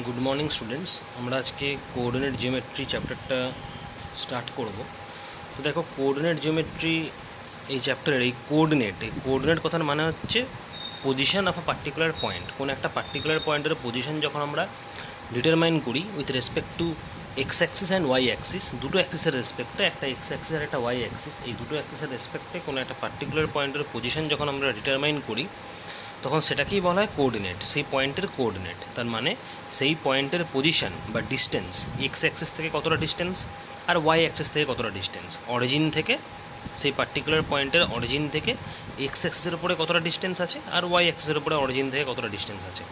Good morning students. আমরা আজকে coordinate geometry চ্যাপ্টারটা স্টার্ট করব। তো দেখো, কোঅর্ডিনেট জিওমেট্রি এই চ্যাপ্টারের এই কোঅর্ডিনেট কথার মানে হচ্ছে position of a particular point. কোনো একটা পার্টিকুলার পয়েন্টের পজিশন যখন আমরা ডিটারমাইন করি with respect to X axis and Y axis, দুটো অ্যাক্সিসের রেসপেক্টে, একটা এক্স অ্যাক্সিস আর একটা ওয়াই অ্যাক্সিস, এই দুটো অ্যাক্সিসের রেসপেক্টে কোনো একটা পার্টিকুলার পয়েন্টের পজিশন যখন আমরা ডিটারমাইন করি তখন সেটাকেই বলা হয় কোঅর্ডিনেট। সেই পয়েন্টের কোঅর্ডিনেট তার মানে সেই পয়েন্টের পজিশন বা ডিস্টেন্স, এক্স অ্যাক্সিস থেকে কতটা ডিস্টেন্স আর ওয়াই অ্যাক্সিস থেকে কতটা ডিস্টেন্স, অরিজিন থেকে, সেই পার্টিকুলার পয়েন্টের অরিজিন থেকে এক্স অ্যাক্সিসের উপরে কতটা ডিস্টেন্স আছে আর ওয়াই অ্যাক্সিসের উপরে অরিজিন থেকে কতটা ডিস্টেন্স আছে,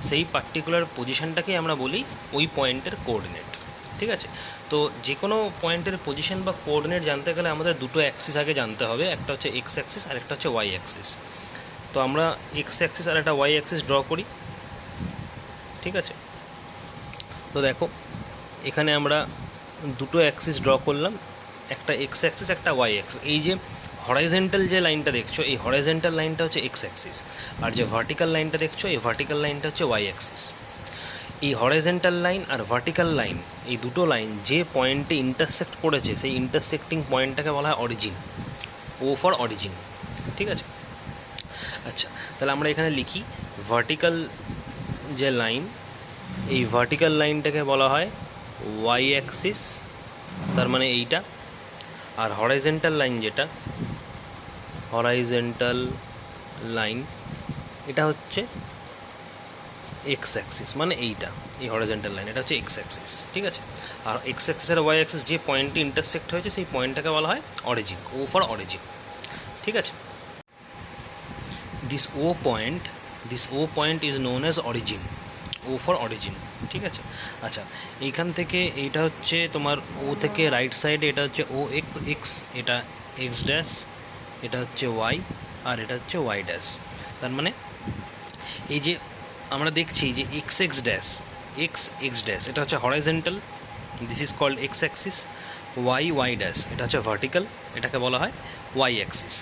সেই পার্টিকুলার পজিশনটাকেই আমরা বলি ওই পয়েন্টের কোঅর্ডিনেট। ঠিক আছে? তো যে কোনো পয়েন্টের পজিশন বা কোঅর্ডিনেট জানতে গেলে আমাদের দুটো অ্যাক্সিস আগে জানতে হবে, একটা হচ্ছে এক্স অ্যাক্সিস আর একটা হচ্ছে ওয়াই অ্যাক্সিস। তো আমরা এক্স অ্যাক্সিস আর একটা ওয়াই অ্যাক্সিস ড্র করি। ঠিক আছে? তো দেখো, এখানে আমরা দুটো অ্যাক্সিস ড্র করলাম, একটা এক্স অ্যাক্সিস একটা ওয়াই অ্যাক্সিস। এই যে হরাইজেন্টাল যে লাইনটা দেখছো, এই হরাইজেন্টাল লাইনটা হচ্ছে এক্স অ্যাক্সিস, আর যে ভার্টিক্যাল লাইনটা দেখছো এই ভার্টিক্যাল লাইনটা হচ্ছে ওয়াই অ্যাক্সিস। এই হরাইজেন্টাল লাইন আর ভার্টিক্যাল লাইন, এই দুটো লাইন যে পয়েন্টে ইন্টারসেক্ট করেছে সেই ইন্টারসেক্টিং পয়েন্টটাকে বলা হয় অরিজিন, ও ফর অরিজিন। ঠিক আছে? আচ্ছা, তাহলে আমরা এখানে লিখি ভার্টিক্যাল যে লাইন, এই ভার্টিক্যাল লাইনটাকে বলা হয় ওয়াই অ্যাক্সিস, তার মানে এইটা। আর হরাইজেন্টাল লাইন যেটা, হরাইজেন্টাল লাইন এটা হচ্ছে এক্স অ্যাক্সিস, মানে এইটা, এই হরাইজেন্টাল লাইন এটা হচ্ছে এক্স অ্যাক্সিস। ঠিক আছে? আর এক্স অ্যাক্সিস আর ওয়াই অ্যাক্সিস যে পয়েন্টে ইন্টারসেক্ট হয়েছে সেই পয়েন্টটাকে বলা হয় অরিজিন, ও ফর অরিজিন। ঠিক আছে? This O point is known as origin, O for origin. ঠিক আছে? আচ্ছা, এইখান থেকে এইটা হচ্ছে তোমার ও থেকে রাইট সাইডে এটা হচ্ছে ও এক্স, এটা এক্স ড্যাশ, এটা হচ্ছে ওয়াই, আর এটা হচ্ছে ওয়াই ড্যাশ। তার মানে এই যে আমরা দেখছি যে এক্স এক্স ড্যাশ এটা হচ্ছে horizontal, this is called X axis. Y dash এটা হচ্ছে ভার্টিক্যাল, এটাকে বলা হয় Y axis.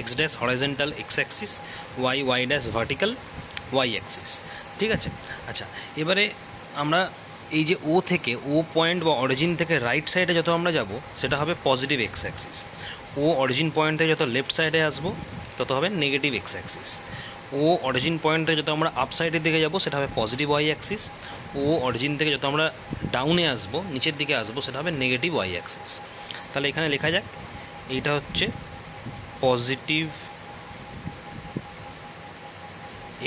X dash horizontal X axis, Y dash vertical Y axis. ঠিক আছে? আচ্ছা, এবারে আমরা এই যে ও থেকে, ও পয়েন্ট বা অরিজিন থেকে রাইট সাইডে যত আমরা যাব সেটা হবে positive X axis. O origin point থেকে যত লেফট সাইডে আসবো তত হবে negative X axis. O origin point থেকে যত আমরা আপ সাইডের দিকে যাব সেটা হবে positive Y axis. O origin থেকে যত আমরা ডাউনে আসবো, নিচের দিকে আসবো, সেটা হবে নেগেটিভ ওয়াই অ্যাক্সিস। তাহলে এখানে লেখা যাক, এইটা হচ্ছে পজিটিভ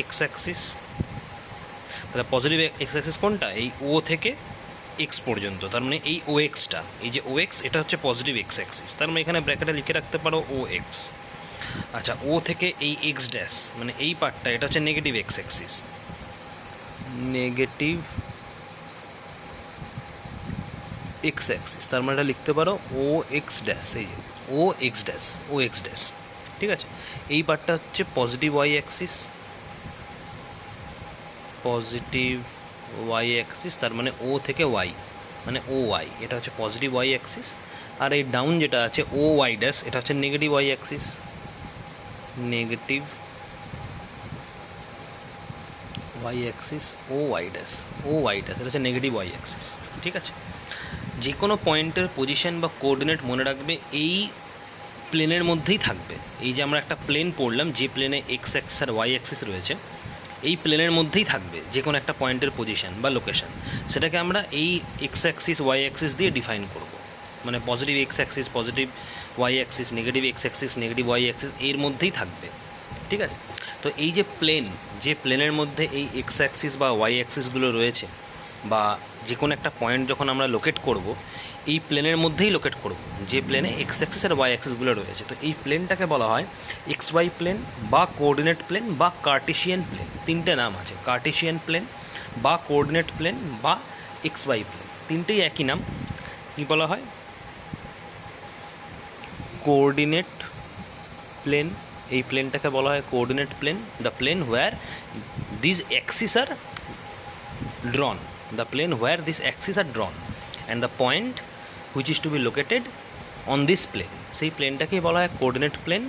এক্স অ্যাক্সিস। তাহলে পজিটিভ এক্স অ্যাক্সিস কোনটা? এই ও থেকে এক্স পর্যন্ত, তার মানে এই ও এক্সটা, এই যে ও এক্স এটা হচ্ছে পজিটিভ এক্স অ্যাক্সিস। তার মানে এখানে ব্র্যাকেটে লিখে রাখতে পারো ও এক্স। আচ্ছা, ও থেকে এই এক্স ড্যাশ মানে এই পার্টটা, এটা হচ্ছে negative X axis, negative X Axis. তার মানে এটা লিখতে পারো ও এক্স ড্যাশ, এই যে ও এক্স ড্যাশ। ঠিক আছে? এই পার্টটা হচ্ছে positive Y axis, positive Y axis, তার মানে ও থেকে ওয়াই মানে ও ওয়াই, এটা হচ্ছে পজিটিভ ওয়াই অ্যাক্সিস। আর এই ডাউন যেটা আছে ও ওয়াই ড্যাশ, এটা হচ্ছে negative Y axis, negative Y axis ও ওয়াই ড্যাশ, এটা হচ্ছে নেগেটিভ ওয়াই অ্যাক্সিস। ঠিক আছে? যে কোনো পয়েন্টের পজিশন বা কোঅর্ডিনেট মনে রাখবে এই প্লেনের মধ্যেই থাকবে। এই যে আমরা একটা প্লেন পড়লাম, যে প্লেনে এক্স অ্যাক্সিস আর ওয়াই অ্যাক্সিস রয়েছে, এই প্লেনের মধ্যেই থাকবে যে কোনো একটা পয়েন্টের পজিশন বা লোকেশন। সেটাকে আমরা এই এক্স অ্যাক্সিস ওয়াই অ্যাক্সিস দিয়ে ডিফাইন করব। মানে positive X axis positive Y axis, negative X axis negative Y axis, এর মধ্যেই থাকবে। ঠিক আছে? তো এই যে প্লেন, যে প্লেনের মধ্যে এই এক্স অ্যাক্সিস বা ওয়াই অ্যাক্সিসগুলো রয়েছে, বা যে কোনো একটা পয়েন্ট যখন আমরা লোকেট করব, এই প্লেনের মধ্যেই লোকেট করব যে প্লেনে এক্স অ্যাক্সিস আর ওয়াই অ্যাক্সিসগুলো রয়েছে। তো এই প্লেনটাকে বলা হয় এক্স ওয়াই প্লেন বা কোঅর্ডিনেট প্লেন বা কার্টেশিয়ান প্লেন। তিনটে নাম আছে, কার্টেশিয়ান প্লেন বা কোঅর্ডিনেট প্লেন বা এক্স ওয়াই প্লেন, তিনটেই একই নাম। কী বলা হয়? Coordinate plane. এই প্লেনটাকে বলা হয় coordinate plane, the plane where this axis are drawn, the plane where these axes are drawn and the point which is to be located on this plane, সেই প্লেনটাকেই বলা হয় coordinate plane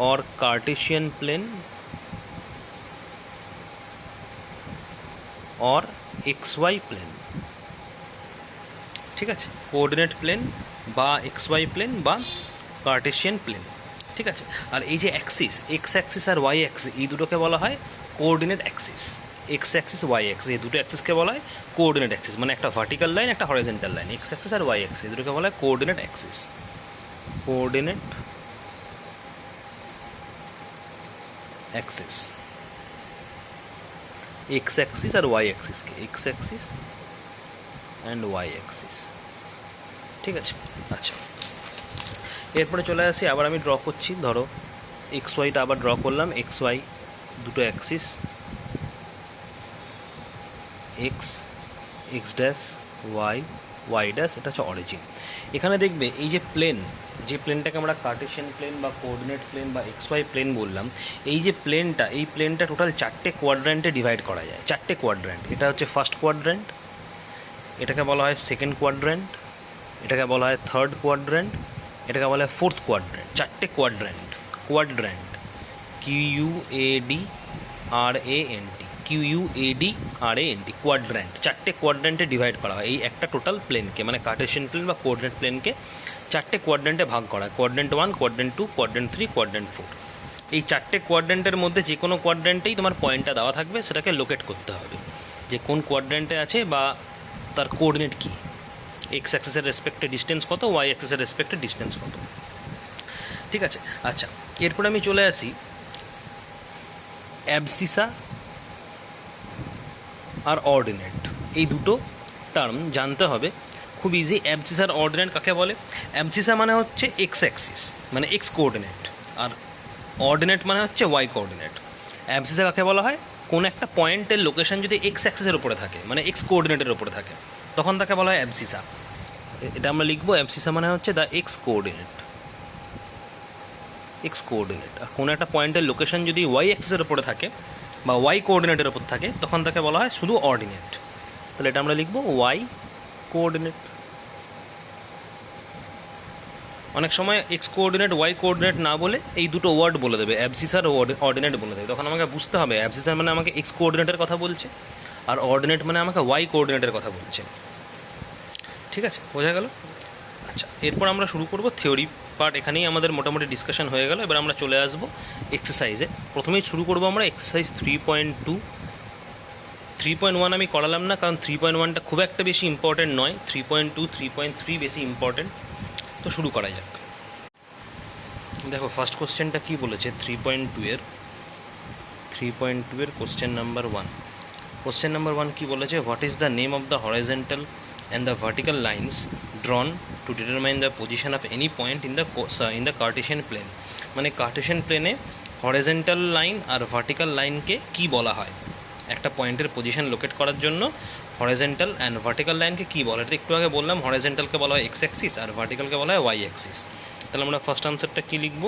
or Cartesian plane or X Y plane. ঠিক আছে, coordinate plane বা X Y plane বা Cartesian plane. ঠিক আছে, আর এই যে অ্যাক্সিস, এক্স অ্যাক্সিস আর ওয়াই অ্যাক্সিস, এই দুটোকে বলা হয় coordinate axis. X axis, Y axis, এই দুটো অ্যাক্সিসকে বলা হয় কোঅর্ডিনেট অ্যাক্সিস, মানে একটা ভার্টিক্যাল লাইন একটা হরিজন্টাল লাইন, এক্স অ্যাক্সিস আর ওয়াই অ্যাক্সিস, দুটোকে বলা হয় coordinate axis. Coordinate axis, X axis আর ওয়াই অ্যাক্সিসকে, X axis and Y axis. ঠিক আছে, আচ্ছা এরপরে চলে আসি, আবার আমি ড্র করছি, ধরো এক্স ওয়াইটা আবার ড্র করলাম, এক্স ওয়াই দুটো axis, X, X dash, Y, Y dash, এটা হচ্ছে অরিজিন। এখানে দেখবে এই যে প্লেন, যে প্লেনটাকে আমরা কার্টেশিয়ান প্লেন বা কোঅর্ডিনেট প্লেন বা এক্স ওয়াই প্লেন বললাম, এই যে প্লেনটা, এই প্লেনটা টোটাল 4টে কোয়াড্র্যান্টে ডিভাইড করা যায়, 4টে কোয়াড্র্যান্ট। এটা হচ্ছে ফার্স্ট কোয়াড্র্যান্ট, এটাকে বলা হয় সেকেন্ড কোয়াড্র্যান্ট, এটাকে বলা হয় থার্ড কোয়াড্র্যান্ট, এটাকে বলা হয় fourth quadrant. 4টে quadrant, quadrant, QUADRANT, QUADRANT, quadrant, 4টে কোয়াড্র্যান্টে divide করা হয় এই একটা টোটাল প্লেনকে, মানে কার্টেশিয়ান প্লেন বা কোঅর্ডিনেট প্লেনকে 4টে কোয়াড্র্যান্টে ভাগ করা হয়, কোয়াড্র্যান্ট 1, কোয়াড্র্যান্ট 2, কোয়াড্র্যান্ট 3, কোয়াড্র্যান্ট 4। এই 4টে কোয়াড্র্যান্টের মধ্যে যে কোনো কোয়াড্র্যান্টেই তোমার পয়েন্টটা দেওয়া থাকবে, সেটাকে লোকেট করতে হবে যে কোন কোয়াড্র্যান্টে আছে বা তার কোঅর্ডিনেট কী, এক্স অ্যাক্সিসের রেসপেক্টে ডিস্টেন্স কত, ওয়াই অ্যাক্সিসের রেসপেক্টে ডিস্টেন্স কত। ঠিক আছে, আচ্ছা এরপরে আমি চলে আসি অ্যাবসিসা আর অর্ডিনেট, এই দুটো টার্ম জানতে হবে, খুব ইজি। অ্যাবসিসা আর অর্ডিনেট কাকে বলে? অ্যাবসিসা মানে হচ্ছে এক্স অ্যাক্সিস, মানে এক্স কোঅর্ডিনেট, আর অর্ডিনেট মানে হচ্ছে ওয়াই কোঅর্ডিনেট। অ্যাবসিসা কাকে বলা হয়? কোন একটা পয়েন্টের লোকেশন যদি এক্স অ্যাক্সিসের উপরে থাকে, মানে এক্স কোঅর্ডিনেটের উপরে থাকে, তখন তাকে বলা হয় অ্যাবসিসা। এটা আমরা লিখবো, অ্যাবসিসা মানে হচ্ছে the X coordinate, X coordinate. আর কোনো একটা পয়েন্টের লোকেশন যদি ওয়াই অ্যাক্সিসের উপরে থাকে বা ওয়াই কোঅর্ডিনেটের উপর থাকে, তখন তাকে বলা হয় শুধু অর্ডিনেট। তাহলে এটা আমরা লিখবো ওয়াই কোঅর্ডিনেট। অনেক সময় এক্স কোঅর্ডিনেট ওয়াই কোঅর্ডিনেট না বলে এই দুটো ওয়ার্ড বলে দেবে, অ্যাবসিসার ও অর্ডিনেট বলে দেবে, তখন আমাকে বুঝতে হবে অ্যাবসিসার মানে আমাকে এক্স কোঅর্ডিনেটের কথা বলছে, আর অর্ডিনেট মানে আমাকে ওয়াই কোঅর্ডিনেটের কথা বলছে। ঠিক আছে, বোঝা গেল? আচ্ছা এরপর আমরা শুরু করব থিওরি পার্ট, এখানেই আমাদের মোটামুটি ডিসকাশন হয়ে গেল। এবার আমরা চলে আসবো এক্সারসাইজে। প্রথমেই শুরু করব আমরা এক্সারসাইজ 3.2। 3.1 আমি করালাম না, কারণ 3.1টা খুব একটা বেশি ইম্পর্টেন্ট নয়, 3.2, 3.3 বেশি ইম্পর্টেন্ট। তো শুরু করা যাক। দেখো ফার্স্ট কোশ্চেনটা কী বলেছে 3.2 এর কোশ্চেন নাম্বার 1। কোশ্চেন নাম্বার 1 কী বলেছে? What is the name of the horizontal and the vertical lines drawn to determine the position of any point in the Cartesian plane। মানে কার্টেশিয়ান প্লেনে হরিজন্টাল লাইন আর vertical লাইনকে কি বলা হয়? একটা পয়েন্টের position locate করার জন্য হরিজন্টাল অ্যান্ড ভার্টিক্যাল লাইনকে কি বলে? এটা একটু আগে বললাম, হরিজন্টালকে বলা হয় এক্স অ্যাক্সিস আর ভার্টিক্যালকে বলা হয় ওয়াই অ্যাক্সিস। তাহলে আমরা ফার্স্ট আনসারটা কী লিখব?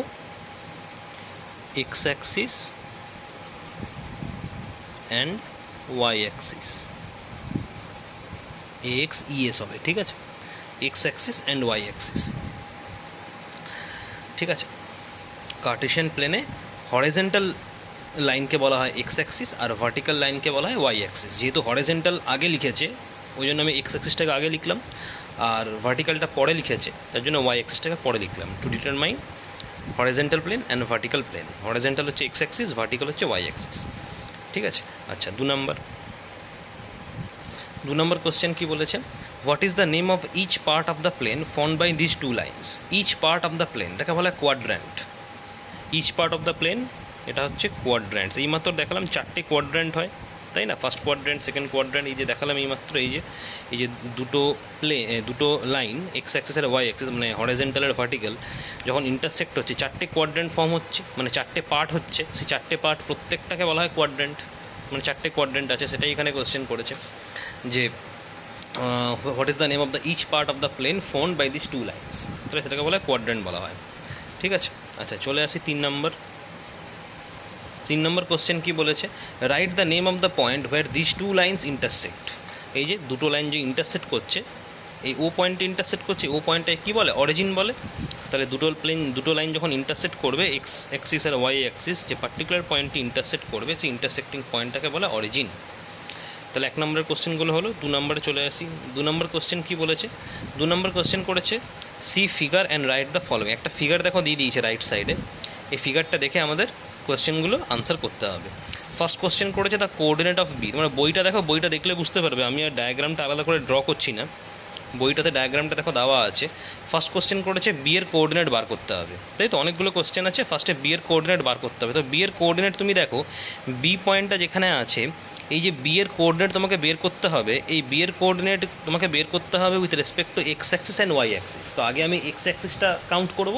X axis and Y axis, AXES হবে। ঠিক আছে, X axis and Y axis. ঠিক আছে, কার্টেশিয়ান প্লেনে হরিজন্টাল লাইনকে বলা হয় এক্স অ্যাক্সিস আর ভার্টিক্যাল লাইনকে বলা হয় ওয়াই অ্যাক্সিস। যেহেতু হরিজন্টাল আগে লিখেছে ওই জন্য আমি এক্স অ্যাক্সিসটাকে আগে লিখলাম, আর ভার্টিক্যালটা পরে লিখেছে তার জন্য ওয়াই অ্যাক্সিসটাকে পরে লিখলাম, to determine horizontal plane and vertical plane. Horizontal হচ্ছে এক্স অ্যাক্সিস, ভার্টিক্যাল হচ্ছে ওয়াই অ্যাক্সিস। ঠিক আছে, আচ্ছা 2 নম্বর কোশ্চেন কি বলেছে? What is the name of each part of the plane formed by this two lines. Each part of the plane এটাকে বলা হয় quadrant. Each part of the plane এটা হচ্ছে কোয়াড্র্যান্টস। এইমাত্র দেখালাম 4টে কোয়াড্র্যান্ট হয়, তাই না? ফার্স্ট কোয়াড্র্যান্ট, সেকেন্ড কোয়াড্র্যান্ট, এই যে দেখালাম এইমাত্র, এই যে দুটো লাইন এক্স অ্যাক্সিস আর ওয়াই অ্যাক্সিস, মানে হরিজন্টাল আর ভার্টিক্যাল যখন ইন্টারসেক্ট হচ্ছে 4টে কোয়াড্র্যান্ট ফর্ম হচ্ছে, মানে 4টে পার্ট হচ্ছে, সেই 4টে পার্ট প্রত্যেকটাকে বলা হয় কোয়াড্র্যান্ট। মানে 4টে কোয়াড্র্যান্ট আছে, সেটাই এখানে কোশ্চেন করেছে যে what is the name of the each part of the plane formed by this two lines. তাহলে সেটাকে বলা হয় কোয়াড্র্যান্ট বলা হয়। ঠিক আছে, আচ্ছা চলে আসি 3 নম্বর কোশ্চেন কি বলেছে? Write the name of the point where this two lines intersect. এই যে দুটো লাইন যে ইন্টারসেক্ট করছে, এই ও পয়েন্টে ইন্টারসেক্ট করছে, ও পয়েন্টটাকে কী বলে? অরিজিন বলে। তাহলে দুটো লাইন যখন ইন্টারসেক্ট করবে এক্স অ্যাক্সিস আর ওয়াই অ্যাক্সিস, যে পার্টিকুলার পয়েন্টটি ইন্টারসেক্ট করবে সেই ইন্টারসেক্টিং পয়েন্টটাকে বলে অরিজিন। তাহলে 1 নম্বরের কোশ্চেনগুলো হলো। 2 নম্বরে চলে আসি। 2 নম্বর কোশ্চেন কী বলেছে? 2 নম্বর কোশ্চেন করেছে see figure and write the following. একটা ফিগার দেখো দিয়ে দিয়েছে রাইট সাইডে, এই ফিগারটা দেখে আমাদের কোশ্চেনগুলো আনসার করতে হবে। ফার্স্ট কোশ্চেন করেছে দ্য কোঅর্ডিনেট অফ বি। তোমরা বইটা দেখো, বইটা দেখলে বুঝতে পারবে, আমি আর ডায়াগ্রামটা আলাদা করে ড্র করছি না, বইটাতে ডায়াগ্রামটা দেখো দেওয়া আছে। ফার্স্ট কোশ্চেন করেছে বি এর কোঅর্ডিনেট বার করতে হবে, তাই তো অনেকগুলো কোশ্চেন আছে, ফার্স্টে বি এর কোঅর্ডিনেট বার করতে হবে। তো বি এর কোঅর্ডিনেট তুমি দেখো, বি পয়েন্টটা যেখানে আছে, এই যে বি এর কোঅর্ডিনেট তোমাকে বের করতে হবে, এই বি এর কোঅর্ডিনেট তোমাকে বের করতে হবে with respect to X axis and Y axis. তো আগে আমি এক্স অ্যাক্সিসটা কাউন্ট করব,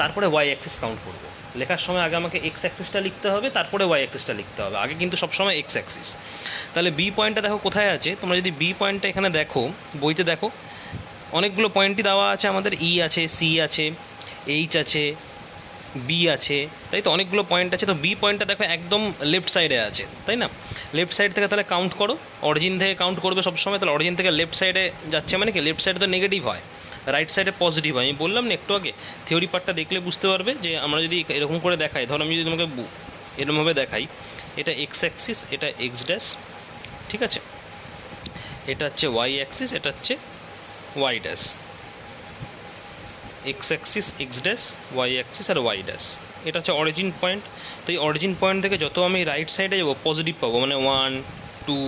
তারপরে ওয়াই অ্যাক্সিস কাউন্ট করব। লেখার সময় আগে আমাকে এক্স অ্যাক্সিসটা লিখতে হবে, তারপরে ওয়াই অ্যাক্সিসটা লিখতে হবে, আগে কিন্তু সবসময় এক্স অ্যাক্সিস। তাহলে বি পয়েন্টটা দেখো কোথায় আছে, তোমরা যদি বি পয়েন্টটা এখানে দেখো, বইতে দেখো অনেকগুলো পয়েন্টই দেওয়া আছে আমাদের, ই আছে, সি আছে, এইচ আছে, বি আছে, তাই তো অনেকগুলো পয়েন্ট আছে। তো বি পয়েন্টটা দেখো একদম লেফট সাইডে আছে, তাই না? লেফট সাইড থেকে তাহলে কাউন্ট করো, অরিজিন থেকে কাউন্ট করবে সবসময়। তাহলে অরিজিন থেকে লেফট সাইডে যাচ্ছে মানে কি, লেফট সাইডে তো নেগেটিভ হয়, রাইট সাইডে পজিটিভ হয়। আমি বললাম না একটু আগে, থিওরি পার্টটা দেখলে বুঝতে পারবে যে আমরা যদি এরকম করে দেখাই, ধরো আমি যদি তোমাকে এরকমভাবে দেখাই, এটা এক্স অ্যাক্সিস, এটা এক্স ড্যাশ, ঠিক আছে, এটা হচ্ছে ওয়াই অ্যাক্সিস, এটা হচ্ছে Y dash, X axis X dash, Y axis আর ওয়াই ড্যাশ, এটা হচ্ছে অরিজিন পয়েন্ট। তো এই অরিজিন পয়েন্ট থেকে যত আমি রাইট সাইডে যাবো পজিটিভ পাবো, মানে 1 2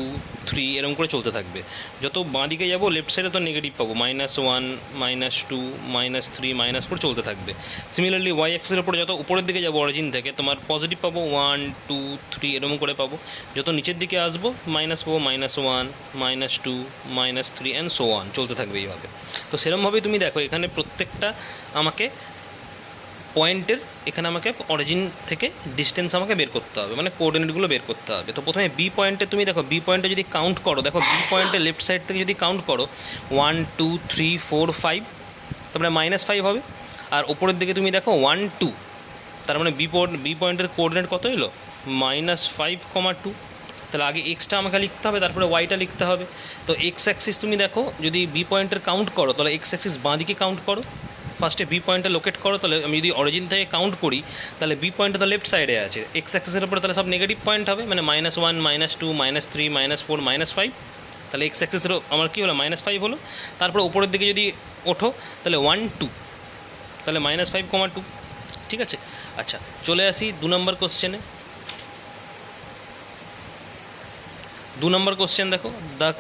3 এরকম করে চলতে থাকবে। যত বাঁ দিকে যাবো লেফট সাইডে তো নেগেটিভ পাবো, -1 -2 -3 -4 চলতে থাকবে। সিমিলারলি ওয়াই অ্যাক্সিসের উপরে যত উপরের দিকে যাবো অরিজিন থেকে, তোমার পজিটিভ পাবো 1 2 3 এরকম করে পাবো। যত নিচের দিকে আসবো মাইনাস পাবো, -1 -2 -3 অ্যান্ড সো অন, চলতে থাকবে এইভাবে। তো সেরকমভাবেই তুমি দেখো এখানে প্রত্যেকটা আমাকে পয়েন্টের, এখানে আমাকে অরিজিন থেকে ডিস্টেন্স আমাকে বের করতে হবে, মানে কোঅর্ডিনেটগুলো বের করতে হবে। তো প্রথমে বি পয়েন্টে তুমি দেখো, বি পয়েন্টে যদি কাউন্ট করো, দেখো বি পয়েন্টে লেফট সাইড থেকে যদি কাউন্ট করো 1 2 3 4 5, তারপরে -5 হবে। আর ওপরের দিকে তুমি দেখো 1 2, তার মানে বি পয়েন্টের কোঅর্ডিনেট কত এলো, -5,2। তাহলে আগে এক্সটা আমাকে লিখতে হবে, তারপরে ওয়াইটা লিখতে হবে। তো এক্স অ্যাক্সিস তুমি দেখো যদি বি পয়েন্টের কাউন্ট করো, তাহলে এক্স অ্যাক্সিস বাঁ দিকে কাউন্ট করো, ফার্স্টে বি পয়েন্টটা লোকেট করো। তাহলে আমি যদি অরিজিন থেকে কাউন্ট করি, তাহলে বি পয়েন্টটা তো লেফট সাইডে আছে, এক্স অ্যাক্সিসের উপরে তাহলে সব নেগেটিভ পয়েন্ট হবে, মানে -1 -2 -3 -4 -5। তাহলে এক্স অ্যাক্সিসেরও আমার কী হলো, -5 হলো। তারপরে উপরের দিকে যদি ওঠো, তাহলে 1 2, তাহলে -5,2, ঠিক আছে। আচ্ছা, চলে আসি 2 নম্বর কোশ্চেনে। 2 নম্বর কোশ্চেন দেখো, the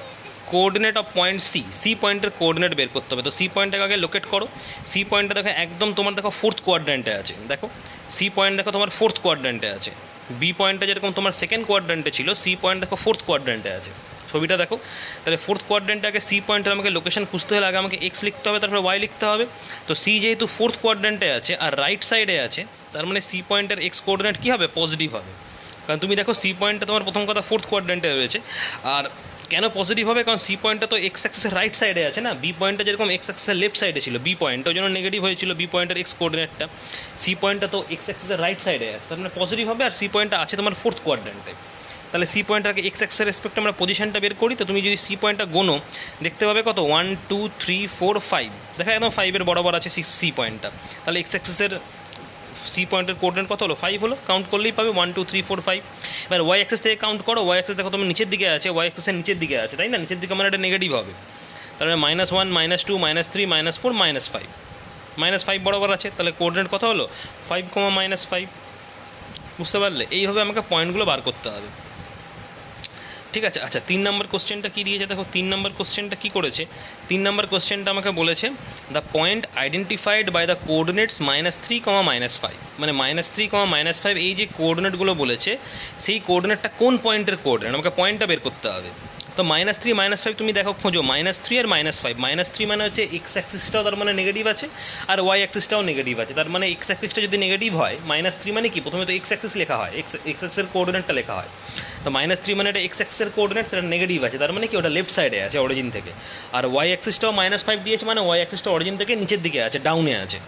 coordinate of point C, C পয়েন্টের কোঅর্ডিনেট বের করতে হবে। তো সি পয়েন্টটাকে আগে লোকেট করো। সি পয়েন্টটা দেখো একদম তোমার দেখো ফোর্থ কোয়াড্র্যান্টে আছে, দেখো সি পয়েন্ট দেখো তোমার ফোর্থ কোয়াড্র্যান্টে আছে। বি পয়েন্টটা যেরকম তোমার সেকেন্ড কোয়াড্র্যান্টে ছিল, সি পয়েন্ট দেখো ফোর্থ কোয়াড্র্যান্টে আছে। ছবিটা দেখো, তাহলে ফোর্থ কোয়াড্র্যান্টে আগে সি পয়েন্টের আমাকে লোকেশন খুঁজতে হলে আগে আমাকে এক্স লিখতে হবে, তারপরে ওয়াই লিখতে হবে। তো সি যেহেতু ফোর্থ কোয়াড্র্যান্টে আছে আর রাইট সাইডে আছে, তার মানে সি পয়েন্টের এক্স কোঅর্ডিনেট কী হবে, পজিটিভ হবে। কারণ তুমি দেখো সি পয়েন্টটা তোমার প্রথম কথা ফোর্থ কোয়াড্র্যান্টে রয়েছে। আর কেন পজিটিভ হবে, কারণ সি পয়েন্টটা তো এক্স অ্যাক্সিসের রাইট সাইডে আছে না, বি পয়েন্টটা যেরকম এক্স অ্যাক্সিসের লেফট সাইডে ছিল, বি পয়েন্টটা ওই জন্য নেগেটিভ হয়েছিল বি পয়েন্টের এক্স কোঅর্ডিনেটটা। সি পয়েন্টটা তো এক্স অ্যাক্সিসের রাইট সাইডে আছে, তার মানে পজিটিভ হবে। আর সি পয়েন্টটা আছে তোমার ফোর্থ কোয়াড্র্যান্টে, তাহলে সি পয়েন্টটাকে এক্স অ্যাক্সিসের রেসপেক্টে আমরা পজিশনটা বের করি। তো তুমি যদি সি পয়েন্টটা গোনো, দেখতে পাবে কত, 1 2 3 4 5, দেখা একদম 5-এর বরাবর আছে সি পয়েন্টটা। তাহলে এক্স অ্যাক্সিসের সি পয়েন্টের কোঅর্ডিনেট কত হলো, 5 হলো। কাউন্ট করলেই পাবে 1 2 3 4 5। এবার ওয়াই অ্যাক্সিস থেকে কাউন্ট করো, ওয়াই অ্যাক্সিস দেখো তুমি নিচের দিকে আছে, ওয়াই অ্যাক্সিসের নিচের দিকে আছে, তাই না? নিচের দিকে মানে এটা নেগেটিভ হবে, তাহলে -1 -2 -3 -4 -5, -5 বরাবর আছে। তাহলে কোঅর্ডিনেট কত হলো, 5, -5। বুঝতে পারলে? এইভাবে আমাকে পয়েন্টগুলো বার করতে হবে, ঠিক আছে। আচ্ছা, 3 নম্বর কোশ্চেনটা কী দিয়েছে দেখো, 3 নম্বর কোশ্চেনটা কী করেছে, 3 নম্বর কোশ্চেনটা আমাকে বলেছে the point identified by the coordinates -3, -5, মানে -3, -5 এই যে কোঅর্ডিনেটগুলো বলেছে, সেই কোঅর্ডিনেটটা কোন পয়েন্টের কোঅর্ডিনেট, আমাকে পয়েন্টটা বের করতে হবে। তো -3 -5 তুমি দেখো খোঁজো, -3 আর -5। -3 মানে হচ্ছে এক্স অ্যাক্সিসটাও তার মানে নেগেটিভ আছে, আর ওয়াই অ্যাক্সিসটাও নেগেটিভ আছে। তার মানে এক্স অ্যাক্সিসটা যদি নেগেটিভ হয়, -3 মানে কি, প্রথমে তো এক্স অ্যাক্সিস লেখা হয়, এক্স অ্যাক্সিসের কোঅর্ডিনেটটা লেখা হয়। তো -3 মানে এটা এক্স অ্যাক্সিসের কোঅর্ডিনেট, সেটা নেগেটিভ আছে, তার মানে কি ওটা লেফট সাইডে আছে অরিজিন থেকে। আর ওয়াই অ্যাক্সিসটাও -5 দিয়েছে, মানে ওয়াই অ্যাক্সিসটা অরিজিন থেকে নিচের দিকে আছে, ডাউনে আছে।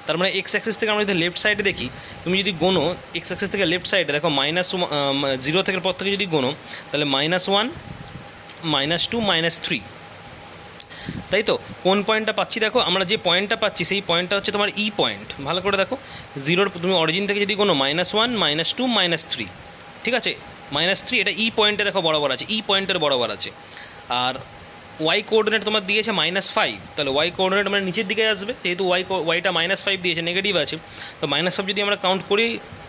তার মানে এক্স অ্যাক্সিস থেকে আমরা যদি লেফট সাইডে দেখি, তুমি যদি গোনো এক্স অ্যাক্সিস থেকে লেফট সাইডে দেখো, -0 থেকে পর থেকে যদি গোনো, তাহলে -1 -2 -3, তাই তো। কোন পয়েন্টটা পাচ্ছি দেখো, আমরা যে পয়েন্টটা পাচ্ছি সেই পয়েন্টটা হচ্ছে তোমার ই পয়েন্ট। ভালো করে দেখো, 0 তুমি অরিজিন থেকে যদি কোনো -1 -2 -3, ঠিক আছে, -3 এটা ই পয়েন্টে দেখো বরাবর আছে, ই পয়েন্টের বরাবর আছে। আর ওয়াই কোঅর্ডিনেট তোমার দিয়েছে -5, তাহলে ওয়াই কোঅর্ডিনেট মানে নিচের দিকে আসবে, যেহেতু ওয়াইটা -5 দিয়েছে, নেগেটিভ আছে, তো -5 যদি আমরা কাউন্ট করি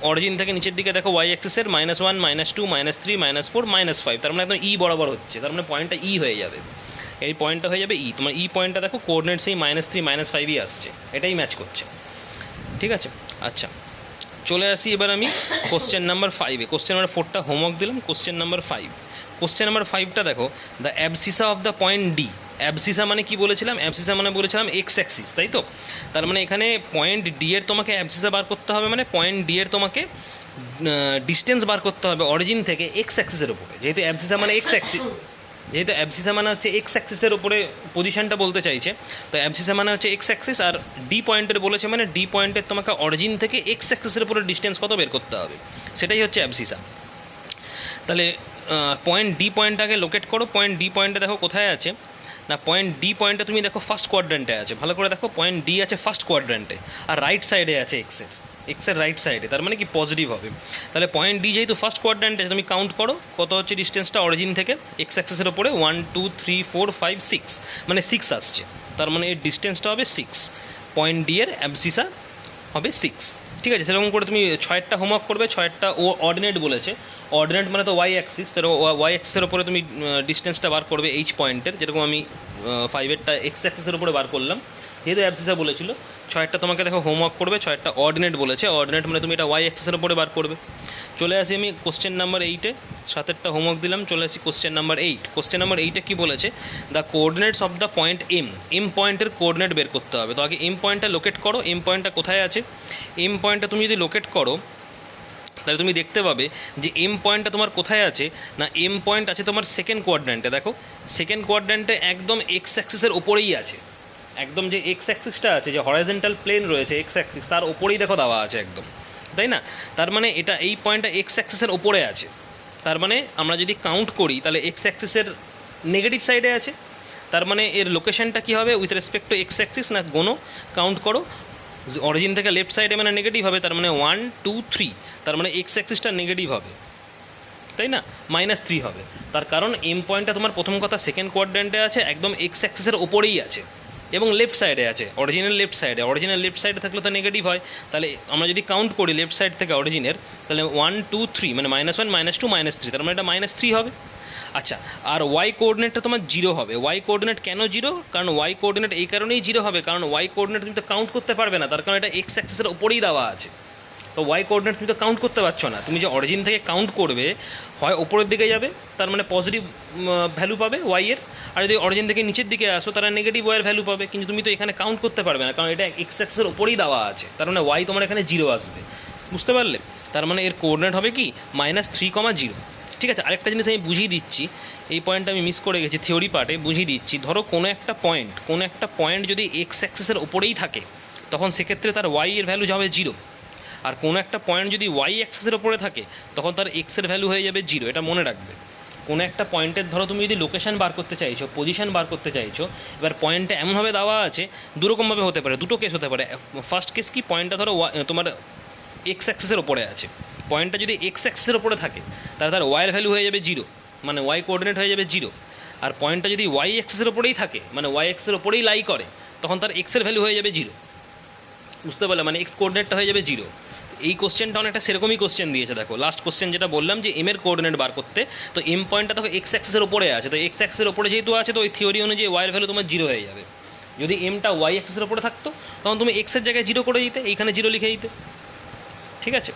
অরিজিন থেকে নিচের দিকে দেখো ওয়াই অ্যাক্সিসের -1 -2 -3 -4 -5, তার মানে একদম ই বরাবর হচ্ছে, তার মানে পয়েন্টটা ই হয়ে যাবে, এই পয়েন্টটা হয়ে যাবে ই। তোমার ই পয়েন্টটা দেখো কোঅর্ডিনেট সেই -3 -5ই আসছে, এটাই ম্যাচ করছে, ঠিক আছে। আচ্ছা, চলে আসি এবার আমি কোশ্চেন নাম্বার 5-এ। কোশ্চেন নাম্বার 4টা হোমওয়ার্ক দিলাম, কোশ্চেন নাম্বার 5। কোশ্চেন নাম্বার 5টা দেখো, the abscissa of the point D. Abscissa মানে কি বলেছিলাম? অ্যাবসিসা মানে বলেছিলাম এক্স অ্যাক্সিস, তাই তো? তার মানে এখানে পয়েন্ট ডি এর তোমাকে অ্যাবসিসা বার করতে হবে, মানে পয়েন্ট ডি এর তোমাকে ডিস্টেন্স বার করতে হবে অরিজিন থেকে এক্স অ্যাক্সিসের উপরে, যেহেতু অ্যাবসিসা মানে এক্স অ্যাক্সিস, যেহেতু অ্যাবসিসা মানে হচ্ছে এক্স অ্যাক্সিসের উপরে পজিশনটা বলতে চাইছে, তো অ্যাবসিসা মানে হচ্ছে এক্স অ্যাক্সিস, আর ডি পয়েন্টের বলেছে মানে ডি পয়েন্টের তোমাকে অরিজিন থেকে এক্স অ্যাক্সিসের উপরে ডিস্টেন্স কত বের করতে হবে, সেটাই হচ্ছে অ্যাবসিসা। তাহলে পয়েন্ট ডি পয়েন্টটাকে লোকেট করো। পয়েন্ট ডি পয়েন্টে দেখো কোথায় আছে না, পয়েন্ট ডি পয়েন্টটা তুমি দেখো ফার্স্ট কোয়াড্রেন্টে আছে, ভালো করে দেখো, পয়েন্ট ডি আছে ফার্স্ট কোয়াড্রেন্টে, আর রাইট সাইডে আছে এক্সের রাইট সাইডে, তার মানে কি পজিটিভ হবে। তাহলে পয়েন্ট ডি যেহেতু ফার্স্ট কোয়াড্রেন্টে, তুমি কাউন্ট করো কত হচ্ছে ডিস্টেন্সটা অরিজিন থেকে এক্স অ্যাক্সিসের ওপরে, 1 2 3 4 5 6, মানে 6 আসছে, তার মানে এর ডিস্টেন্সটা হবে 6, পয়েন্ট ডি এর অ্যাবসিসা হবে 6, ঠিক আছে। সেরকম করে তুমি 6টা হোমওয়ার্ক করবে, 6টা ও অর্ডিনেট বলেছে, অর্ডিনেট মানে তো ওয়াই অ্যাক্সিস, তো ওয়াই অ্যাক্সিসের ওপরে তুমি ডিস্টেন্সটা বার করবে এইচ পয়েন্টের, যেরকম আমি 5এরটা এক্স অ্যাক্সিসের উপরে বার করলাম, যেহেতু অ্যাবসিসা বলেছিল। 6টা তোমাকে দেখো হোমওয়ার্ক করবে, 6টা অর্ডিনেট বলেছে, অর্ডিনেট মানে তুমি এটা ওয়াই অ্যাক্সিসের উপরে বার করবে। চলে আসি আমি কোশ্চেন নাম্বার 8-এ, 7টা হোমওয়ার্ক দিলাম, চলে আসি কোশ্চেন নাম্বার 8। কোশ্চেন নাম্বার 8-এ কী বলেছে, the coordinates of the point M পয়েন্টের কোঅর্ডিনেট বের করতে হবে। তো আগে এম পয়েন্টটা লোকেট করো, এম পয়েন্টটা কোথায় আছে। এম পয়েন্টটা তুমি যদি লোকেট করো তাহলে তুমি দেখতে পাবে যে এম পয়েন্টটা তোমার কোথায় আছে না, এম পয়েন্ট আছে তোমার সেকেন্ড কোয়াড্র্যান্টে। দেখো সেকেন্ড কোয়াড্র্যান্টে একদম এক্স অ্যাক্সিসের ওপরেই আছে, একদম যে এক্স অ্যাক্সিসটা আছে, যে হরাইজন্টাল প্লেন রয়েছে এক্স অ্যাক্সিস, তার ওপরেই দেখো দেওয়া আছে একদম, তাই না? তার মানে এটা এই পয়েন্টটা এক্স অ্যাক্সিসের ওপরে আছে, তার মানে আমরা যদি কাউন্ট করি তাহলে এক্স অ্যাক্সিসের নেগেটিভ সাইডে আছে, তার মানে এর লোকেশনটা কী হবে with respect to X Axis, না গোনো কাউন্ট করো, অরিজিন থেকে লেফট সাইডে মানে নেগেটিভ হবে, তার মানে 1 2 3, তার মানে এক্স অ্যাক্সিসটা নেগেটিভ হবে, তাই না? -3 হবে, তার কারণ এম পয়েন্টটা তোমার প্রথম কথা সেকেন্ড কোয়াড্র্যান্টে আছে, একদম এক্স অ্যাক্সিসের ওপরেই আছে এবং লেফট সাইডে আছে, অরিজিনাল লেফট সাইডে থাকলে তো নেগেটিভ হয়। তাহলে আমরা যদি কাউন্ট করি লেফট সাইড থেকে অরিজিনের, তাহলে 1 2 3 মানে -1 -2 -3, তার মানে এটা -3 হবে। আচ্ছা, আর ওয়াই কোঅর্ডিনেটটা তোমার 0 হবে। ওয়াই কোঅর্ডিনেট কেন 0? কারণ ওয়াই কোঅর্ডিনেট এই কারণেই 0 হবে, কারণ ওয়াই কোঅর্ডিনেট তুমি তো কাউন্ট করতে পারবে না, তার কারণ এটা এক্স অ্যাক্সিসের ওপরেই দেওয়া আছে, তো ওয়াই কোঅর্ডিনেট তুমি তো কাউন্ট করতে পারছো না। তুমি যে অরিজিন থেকে কাউন্ট করবে, হয় ওপরের দিকে যাবে, তার মানে পজিটিভ ভ্যালু পাবে ওয়াইয়ের, আর যদি অরিজিন থেকে নিচের দিকে আসো তারা নেগেটিভ ওয়াইয়ের ভ্যালু পাবে, কিন্তু তুমি তো এখানে কাউন্ট করতে পারবে না, কারণ এটা এক্স অ্যাক্সিসের ওপরেই দেওয়া আছে, তার মানে ওয়াই তোমার এখানে 0 আসবে, বুঝতে পারলে? তার মানে এর কোঅর্ডিনেট হবে কি -3,0, ঠিক আছে। আরেকটা জিনিস আমি বুঝিয়ে দিচ্ছি, এই পয়েন্টটা আমি মিস করে গেছি থিওরি পার্টে, বুঝিয়ে দিচ্ছি। ধরো কোনো একটা পয়েন্ট যদি এক্স অ্যাক্সিসের ওপরেই থাকে, তখন সেক্ষেত্রে তার ওয়াই এর ভ্যালু যাবে 0, আর কোনো একটা পয়েন্ট যদি ওয়াই অ্যাক্সিসের ওপরে থাকে তখন তার এক্সের ভ্যালু হয়ে যাবে 0, এটা মনে রাখবে। কোনো একটা পয়েন্টের ধরো তুমি যদি লোকেশন বার করতে চাইছো, পজিশন বার করতে চাইছো, এবার পয়েন্টটা এমনভাবে দেওয়া আছে, দুরকমভাবে হতে পারে, দুটো কেস হতে পারে। ফার্স্ট কেস কি, পয়েন্টটা ধরো তোমার এক্স অ্যাক্সিসের ওপরে আছে, পয়েন্টটা যদি এক্স অ্যাক্সিসের ওপরে থাকে তাহলে তার ওয়াইয়ের ভ্যালু হয়ে যাবে 0, মানে ওয়াই কোঅর্ডিনেট হয়ে যাবে 0, আর পয়েন্টটা যদি ওয়াই অ্যাক্সিসের ওপরেই থাকে, মানে ওয়াই অ্যাক্সিসের ওপরেই লাই করে, তখন তার এক্সের ভ্যালু হয়ে যাবে 0, বুঝতে পারলে? মানে এক্স কোঅর্ডিনেটটা হয়ে যাবে 0। এই কোশ্চেনটা অনেকটা সেরকমই কোশ্চেন দিয়েছে, দেখো লাস্ট কোশ্চেন যেটা বললাম যে এম এর কোঅর্ডিনেট বার করতে, তো এম পয়েন্টটা দেখো এক্স অ্যাক্সিসের ওপরে আছে, তো এক্স অ্যাক্সিসের ওপরে যেহেতু আছে, তো ওই থিওরি অনুযায়ী ওয়াইয়ের ভ্যালু তোমার 0 হয়ে যাবে। যদি এমটা ওয়াই অ্যাক্সিসের ওপরে থাকতো তখন তুমি এক্সের জায়গায় 0 করে দিতে, এইখানে 0 লিখে দিতে, ঠিক আছে।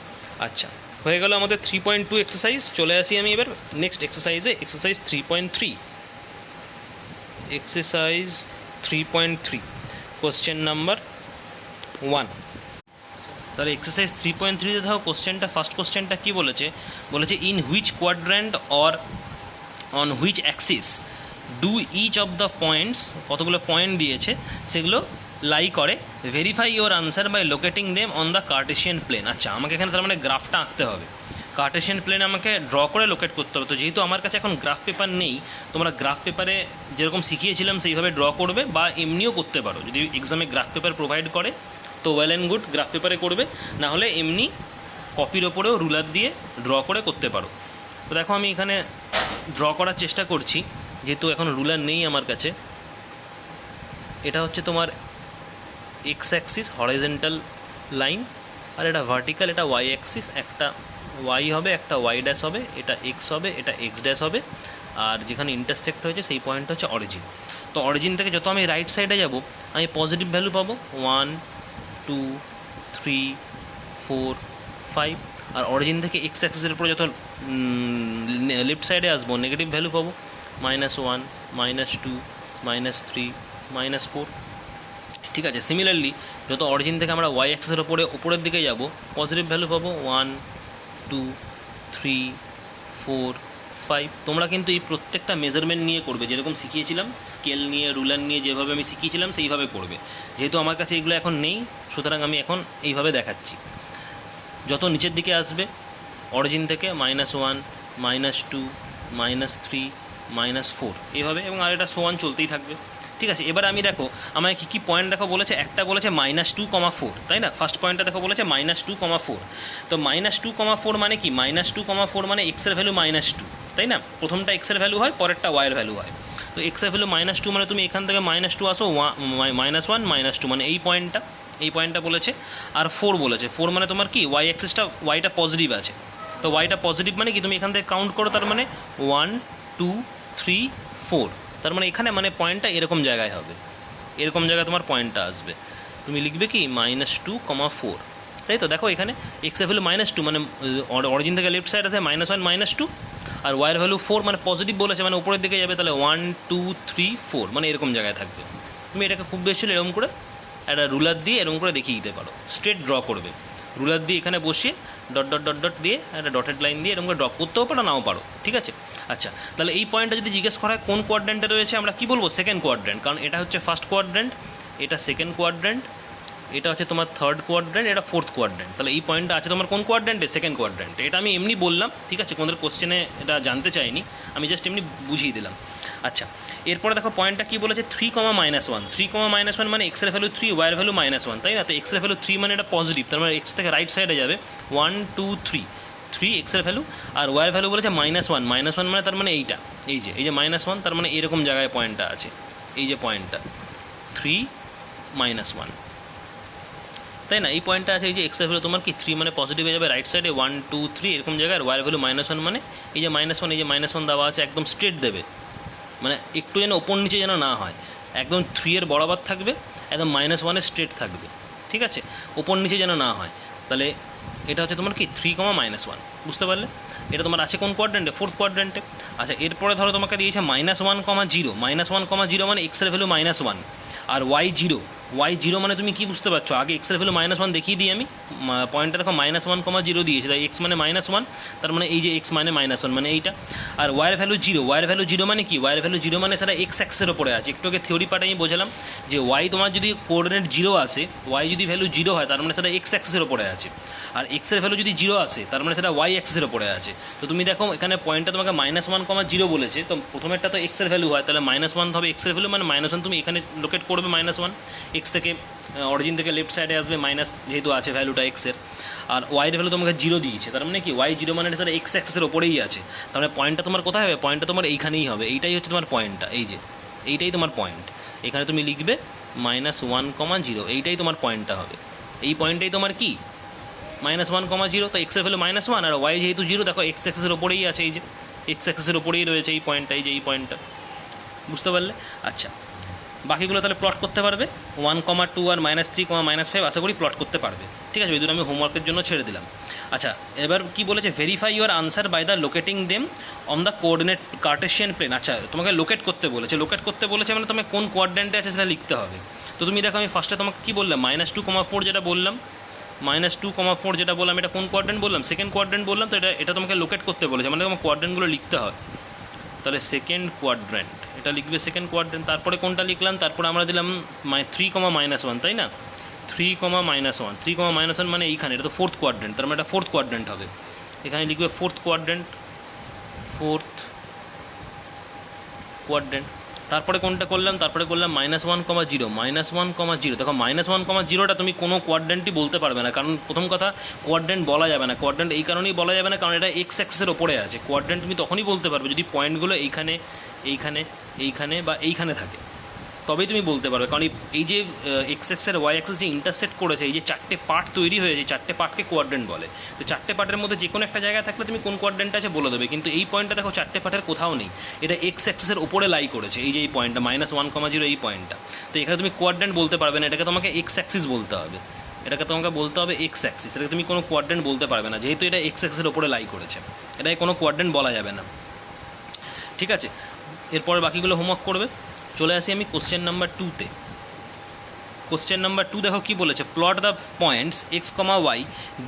আচ্ছা, হয়ে গেল আমাদের 3.2 এক্সারসাইজ। চলে আসি আমি এবার নেক্সট এক্সারসাইজে, এক্সারসাইজ 3.3। Exercise 3.3 question number 1। তাহলে এক্সারসাইজ 3.3 দেখো কোশ্চেনটা, ফার্স্ট কোশ্চেনটা কী বলেছে, in which quadrant or on which axis do each of the points, কতগুলো পয়েন্ট দিয়েছে সেগুলো লাই করে, verify your answer by locating them on the Cartesian plane. আচ্ছা, আমাকে এখানে তার মানে গ্রাফটা আঁকতে হবে, কার্টেশিয়ান প্লেনে আমাকে ড্র করে লোকেট করতে হবে। তো যেহেতু আমার কাছে এখন গ্রাফ পেপার নেই, তোমরা গ্রাফ পেপারে যেরকম শিখিয়েছিলাম সেইভাবে ড্র করবে, বা এমনিও করতে পারো, যদি এক্সামে গ্রাফ পেপার প্রোভাইড করে তো ওয়েল অ্যান্ড গুড, গ্রাফ পেপারে করবে, না হলে এমনি কপির ওপরেও রুলার দিয়ে ড্র করে করতে পারো। তো দেখো আমি এখানে ড্র করার চেষ্টা করছি, যেহেতু এখন রুলার নেই আমার কাছে। এটা হচ্ছে তোমার এক্স অ্যাক্সিস হরাইজন্টাল লাইন, আর এটা ভার্টিক্যাল, এটা ওয়াই অ্যাক্সিস। একটা ওয়াই হবে, একটা ওয়াই ড্যাশ হবে, এটা এক্স হবে, এটা এক্স ড্যাশ হবে, আর যেখানে ইন্টারসেক্ট হয়েছে সেই পয়েন্টটা হচ্ছে অরিজিন। তো অরিজিন থেকে যত আমি রাইট সাইডে যাব আমি পজিটিভ ভ্যালু পাবো 1 2 3 4 5, আর অরিজিন থেকে এক্স অ্যাক্সিসের উপরে যত লেফট সাইডে আসবো নেগেটিভ ভ্যালু পাবো -1 -2 -3 -4। ঠিক আছে, সিমিলারলি যত অরিজিন থেকে আমরা ওয়াই অ্যাক্সিসের উপরের দিকে যাব পজিটিভ ভ্যালু পাবো 1 2 3 4 5। তোমরা কিন্তু এই প্রত্যেকটা মেজারমেন্ট নিয়ে করবে, যেরকম শিখিয়েছিলাম স্কেল নিয়ে রুলার নিয়ে যেভাবে আমি শিখিয়েছিলাম সেইভাবে করবে। যেহেতু আমার কাছে এগুলো এখন নেই, সুতরাং আমি এখন এইভাবে দেখাচ্ছি। যত নিচের দিকে আসবে অরিজিন থেকে -1 -2 -3 -4 এইভাবে, এবং আর এটা সোয়ান চলতেই থাকবে। ঠিক আছে, এবার আমি দেখো আমায় কী কী পয়েন্ট দেখো বলেছে। একটা বলেছে -2,4, তাই না? ফার্স্ট পয়েন্টটা দেখো বলেছে -2,4। তো -2,4 মানে কি? -2,4 মানে এক্সের ভ্যালু -2, তাই না? প্রথমটা এক্সের ভ্যালু হয়, পরেরটা ওয়াইয়ের ভ্যালু হয়। তো এক্সের ভ্যালু -2 মানে তুমি এখান থেকে -2 আসো, -1 -2 মানে এই পয়েন্টটা বলেছে। আর 4 বলেছে। 4 মানে তোমার কি? ওয়াই অ্যাক্সিসটা, ওয়াইটা পজিটিভ আছে। তো ওয়াইটা পজিটিভ মানে কি? তুমি এখান থেকে কাউন্ট করো, তার মানে 1 2 3 4। তার মানে এখানে মানে পয়েন্টটা এরকম জায়গায় হবে, এরকম জায়গায় তোমার পয়েন্টটা আসবে। তুমি লিখবে কি -2,4, তাই তো? দেখো এখানে এক্সের ভ্যালু -2 মানে অরিজিন থেকে লেফট সাইড আছে -1 -2, আর ওয়াইয়ের ভ্যালু 4 মানে পজিটিভ বলেছে, মানে উপরের দিকে যাবে, তাহলে 1 2 3 4 মানে এরকম জায়গায় থাকবে। তুমি এটাকে খুব বেশি এরকম করে একটা রুলার দিয়ে এরকম করে দেখিয়ে দিতে পারো। স্ট্রেট ড্র করবে রুলার দিয়ে, এখানে বসিয়ে ডট ডট ডট ডট দিয়ে একটা ডটেড লাইন দিয়ে এরকম করে ড্র করতেও পারো, নাও পারো। ঠিক আছে, আচ্ছা, তাহলে এই পয়েন্টটা যদি জিজ্ঞেস করা হয় কোন কোয়াড্রেন্টে রয়েছে, আমরা কি বলবো? সেকেন্ড কোয়াড্রেন্ট, কারণ এটা হচ্ছে ফার্স্ট কোয়াড্রেন্ট, এটা সেকেন্ড কোয়াড্রেন্ট, এটা হচ্ছে তোমার থার্ড কোয়াড্রেন্ট, এটা ফোর্থ কোয়াড্রেন্ট। তাহলে এই পয়েন্টটা আছে তোমার কোন কোয়াড্রেন্টে? সেকেন্ড কোয়াড্রেন্টে। এটা আমি এমনি বললাম, ঠিক আছে, কোনদের কোশ্চেনে এটা জানতে চাইনি, আমি জাস্ট এমনি বুঝিয়ে দিলাম। আচ্ছা, এরপরে দেখো পয়েন্টটা কী বলেছে? 3,-1। 3,-1 মানে এক্সের ভ্যালু 3, ওয়াইয়ের ভ্যালু -1, তাই না? তো এক্সের ভ্যালু 3 মানে এটা পজিটিভ, তার মানে এক্স থেকে রাইট সাইডে যাবে 1 2 3 এক্সের ভ্যালু, আর ওয়াইয়ের ভ্যালু বলেছে -1 মানে তার মানে এইটা, এই যে -1, তার মানে এরকম জায়গায় পয়েন্টটা আছে, এই যে পয়েন্টটা 3 -1, তাই না? এই পয়েন্টটা আছে, এই যে এক্সের ভ্যালু তোমার কি 3 মানে পজিটিভ হয়ে যাবে রাইট সাইডে 1 2 3 এরকম জায়গায়, আর ওয়াইয়ের ভ্যালু -1 মানে এই যে -1, এই যে -1 দেওয়া আছে, একদম স্ট্রেট দেবে, মানে একটু যেন ওপর নিচে যেন না হয়, একদম 3 এর বরাবর থাকবে, একদম -1 স্ট্রেট থাকবে। ঠিক আছে, ওপর নিচে যেন না হয়। তাহলে এটা হচ্ছে তোমার কি 3,-1, বুঝতে পারলে? এটা তোমার আছে কোন কোয়াড্রেন্টে? ফোর্থ কোয়াড্রেন্টে। আচ্ছা, এরপরে ধরো তোমাকে দিয়েছে -1,0 -1,0 মানে এক্সের ভ্যালু -1, আর y0 মানে তুমি কি বুঝতে পারছো? আগে এক্সের ভ্যালু -1 দেখিয়ে দিই আমি। পয়েন্টটা দেখো -1,0 দিয়েছে, তাই এক্স মানে -1, তার মানে এই যে এক্স মানে -1 মানে এইটা। আর ওয়াইয়ের ভ্যালু 0 মানে কি? ওয়াইয়ের ভ্যালু 0 মানে সেটা এক্স অ্যাক্সের ওপরে আছে। একটু আগে থিওরি পার্টে আমি বোঝালাম যে ওয়াই তোমার যদি কোঅর্ডিনেট 0 আসে, ওয়াই যদি ভ্যালু 0 হয়, তার মানে সেটা এক্স অ্যাক্সের ওপরে আছে। আর এক্সের ভ্যালু যদি 0 আসে, তার মানে সেটা ওয়াই অ্যাক্সের ওপরে আছে। তো তুমি দেখো এখানে পয়েন্টটা তোমাকে -1,0 বলেছে, তো প্রথমেরটা তো এক্সের ভ্যালু হয়, তাহলে -1 হবে এক্সের ভ্যালু, মানে -1 তুমি এখানে লোকেট করবে -1, এক্স থেকে অরিজিন থেকে লেফট সাইডে আসবে মাইনাস, যেহেতু আছে ভ্যালুটা এক্সের। আর ওয়াইয়ের ভ্যালু তোমাকে 0 দিয়েছে, তার মানে কি y0 মানে সেটা এক্স অ্যাক্সের ওপরেই আছে। তাহলে পয়েন্টটা তোমার কোথায় হবে? পয়েন্টটা তোমার এইখানেই হবে, এইটাই হচ্ছে তোমার পয়েন্টটা, এই যে এইটাই তোমার পয়েন্ট। এখানে তুমি লিখবে -1,0, এইটাই তোমার পয়েন্টটা হবে। এই পয়েন্টটাই তোমার কি -1,0। তো এক্সের ভ্যালু -1, আর ওয়াই যেহেতু 0, দেখো এক্স অ্যাক্সের ওপরেই আছে, এই যে এক্স অ্যাক্সের ওপরেই রয়েছে এই পয়েন্টটা, এই যে এই পয়েন্টটা, বুঝতে পারলে? আচ্ছা, বাকিগুলো তাহলে প্লট করতে পারবে 1,2 আর -3, -5, আশা করি প্লট করতে পারবে। ঠিক আছে, ওই দুটো আমি হোমওয়ার্কের জন্য ছেড়ে দিলাম। আচ্ছা, এবার কি বলেছে? Verify your answer by the locating them on the coordinate Cartesian plane. আচ্ছা, তোমাকে লোকেট করতে বলেছে, মানে তোমাকে কোন কোয়াড্রেন্টে আছে সেটা লিখতে হবে। তো তুমি দেখো আমি ফার্স্টে তোমাকে কী বললাম? -2,4 যেটা বললাম, -2,4 যেটা বললাম, এটা কোন কোয়াড্রেন্ট বললাম? সেকেন্ড কোয়াড্রেন্ট বললাম। তো এটা তোমাকে লোকেট করতে বলেছে, মানে তোমার কোয়াড্রেন্টগুলো লিখতে হয়। তাহলে সেকেন্ড কোয়াড্রেন্ট, এটা লিখবে সেকেন্ড কোয়াড্রেন্ট। তারপরে কোনটা লিখলাম? তারপরে আমরা দিলাম 3,-1, তাই না? 3,-1 মানে এইখানে, এটা তো ফোর্থ কোয়াড্রেন্ট, তার মানে এটা ফোর্থ কোয়াড্রেন্ট হবে। এখানে লিখবে ফোর্থ কোয়াড্রেন্ট। তারপরে কোনটা করলাম, তারপরে করলাম -1,0, -1,0। দেখো -1,0টা তুমি কোনো কোয়াড্রেন্টই বলতে পারবে না, কারণ প্রথম কথা কোয়াড্রেন্ট বলা যাবে না। কোয়াড্রেন্ট এই কারণেই বলা যাবে না কারণ এটা এক্স অ্যাক্সিসের ওপরে আছে। কোয়াড্রেন্ট তুমি তখনই বলতে পারবে যদি পয়েন্টগুলো এইখানে এইখানে এইখানে বা এইখানে থাকে, তবেই তুমি বলতে পারবে। কারণ এই যে এক্স অ্যাক্সিস আর ওয়াই অ্যাক্সিস যে ইন্টারসেক্ট করেছে, এই যে চারটে পার্ট তৈরি হয়েছে, চারটে পার্টকে কোয়াড্রেন্ট বলে। তো চারটে পার্টের মধ্যে যে কোনো একটা জায়গায় থাকলে তুমি কোন কোয়াড্রেন্ট আছে বলে দেবে, কিন্তু এই পয়েন্টটা দেখো চারটে পার্টের কোথাও নেই, এটা এক্স অ্যাক্সিসের ওপরে লাই করেছে। এই যে এই পয়েন্টটা -1,0 এই পয়েন্টটা, তো এখানে তুমি কোয়াড্রেন্ট বলতে পারবে না, এটাকে তোমাকে এক্স অ্যাক্সিস বলতে হবে। এটাকে তোমাকে বলতে হবে এক্স অ্যাক্সিস, এটাকে তুমি কোনো কোয়াড্রেন্ট বলতে পারবে না, যেহেতু এটা এক্স অ্যাক্সিসের ওপরে লাই করেছে, এটাকে কোনো কোয়াড্রেন্ট বলা যাবে না। ঠিক আছে, এরপরে বাকিগুলো হোমওয়ার্ক করবে। চলে আসি আমি কোশ্চেন নাম্বার 2-তে। কোশ্চেন নাম্বার 2 দেখো কী বলেছে, plot the points x, y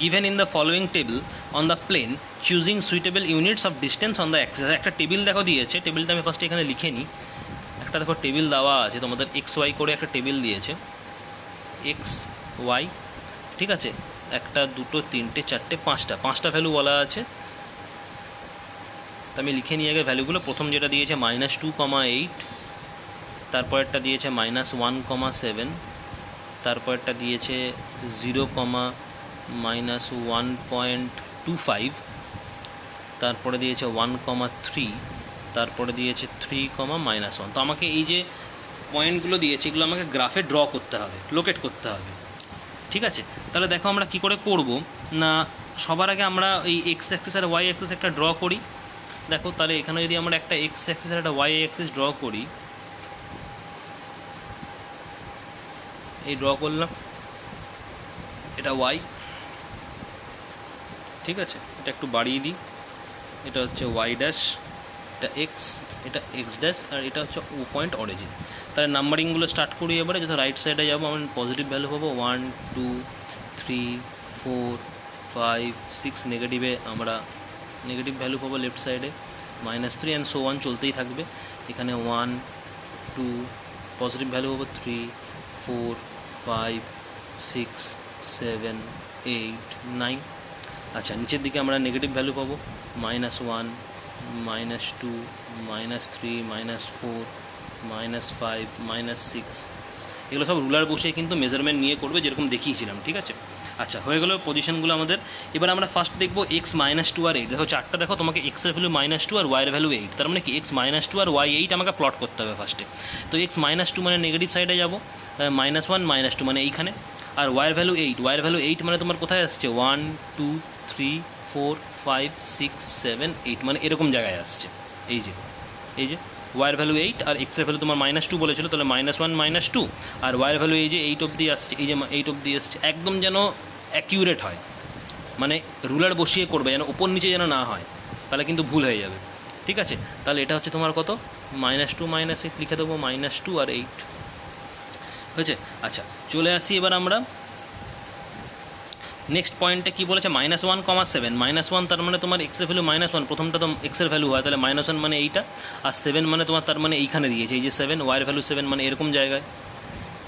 given in the following table on the plane choosing suitable units of distance on the axis. একটা টেবিল দেখো দিয়েছে, টেবিলটা আমি ফার্স্টে এখানে লিখে নিই। একটা দেখো টেবিল দেওয়া আছে তোমাদের, XY করে একটা টেবিল দিয়েছে, XY, ঠিক আছে, 1, 2, 3, 4, 5টা ভ্যালু বলা আছে। তো আমি লিখে নিয়ে আগে ভ্যালুগুলো। প্রথম যেটা দিয়েছে -2,8, তারপরেরটা দিয়েছে -1,7, তারপরেরটা দিয়েছে 0,-1.25, তারপরে দিয়েছে 1,3, তারপরে দিয়েছে 3,-1। তো আমাকে এই যে পয়েন্টগুলো দিয়েছে এগুলো আমাকে গ্রাফে ড্র করতে হবে, লোকেট করতে হবে। ঠিক আছে, তাহলে দেখো আমরা কি করে করব না, সবার আগে আমরা এই এক্স অ্যাক্সিস আর ওয়াই অ্যাক্সিস একটা ড্র করি। দেখো তাহলে এখানে যদি আমরা একটা এক্স অ্যাক্সিস আর একটা ওয়াই অ্যাক্সিস ড্র করি, এই ড্র করলাম, এটা ওয়াই, ঠিক আছে, এটা একটু বাড়িয়ে দিই, এটা হচ্ছে ওয়াই ড্যাশ, এটা এক্স, এটা এক্স ড্যাশ, আর এটা হচ্ছে ও পয়েন্ট অরিজিন। তাহলে নাম্বারিংগুলো স্টার্ট করি এবারে। যত রাইট সাইডে যাবো আমরা পজিটিভ ভ্যালু পাবো 1, 2, 3, 4, 5, 6, নেগেটিভে আমরা নেগেটিভ ভ্যালু পাবো লেফট সাইডে -3 অ্যান্ড সো ওয়ান, চলতেই থাকবে। এখানে 1, 2, পজিটিভ ভ্যালু পাবো 3, 4, 5, 6, 7, 8, 9। আচ্ছা, নিচের দিকে আমরা নেগেটিভ ভ্যালু পাবো -1, -2, -3, -4, -5, -6। এগুলো সব রুলার বসে কিন্তু মেজারমেন্ট নিয়ে করবে, যেরকম দেখিয়েছিলাম। ঠিক আছে, আচ্ছা, হয়ে গেলো পজিশনগুলো আমাদের। এবার আমরা ফার্স্ট দেখবো x -2 আর 8। দেখো চারটা, দেখো তোমাকে x এর ভ্যালু -2 আর y এর ভ্যালু 8, তার মানে কি x -2 আর y 8 আমাকে প্লট করতে হবে ফার্স্টে। তো x -2 মানে নেগেটিভ সাইডে যাবো, -1, -2 মানে এইখানে, আর y এর ভ্যালু 8, y এর ভ্যালু 8 মানে তোমার কোথায় আসছে 1, 2, 3, 4, 5, 6, 7, 8, মানে এরকম জায়গায় আসছে। এই যে y এর ভ্যালু 8 আর x এর ভ্যালু তোমার -2 বলেছিল, তাহলে -1, -2, আর y এর ভ্যালু এই যে 8 অবধি আসছে, এই যে 8 অবধি আসছে। একদম যেন অ্যাকিউরেট হয়, মানে রুলার বসিয়ে করবে, যেন উপর নিচে যেন না হয়, তাহলে কিন্তু ভুল হয়ে যাবে। ঠিক আছে, তাহলে এটা হচ্ছে তোমার কত, -2, -8 লিখে দেবো, -2 আর 8 হয়েছে। আচ্ছা, চলে আসি এবার আমরা নেক্সট পয়েন্টে কী বলেছে, -1,7, -1 তার মানে তোমার এক্সের ভ্যালু -1, প্রথমটা তো এক্সের ভ্যালু হয়, তাহলে -1 মানে এইটা, আর 7 মানে তোমার তার মানে এইখানে দিয়েছে, এই যে 7, ওয়াইয়ের ভ্যালু 7 মানে এরকম জায়গায়,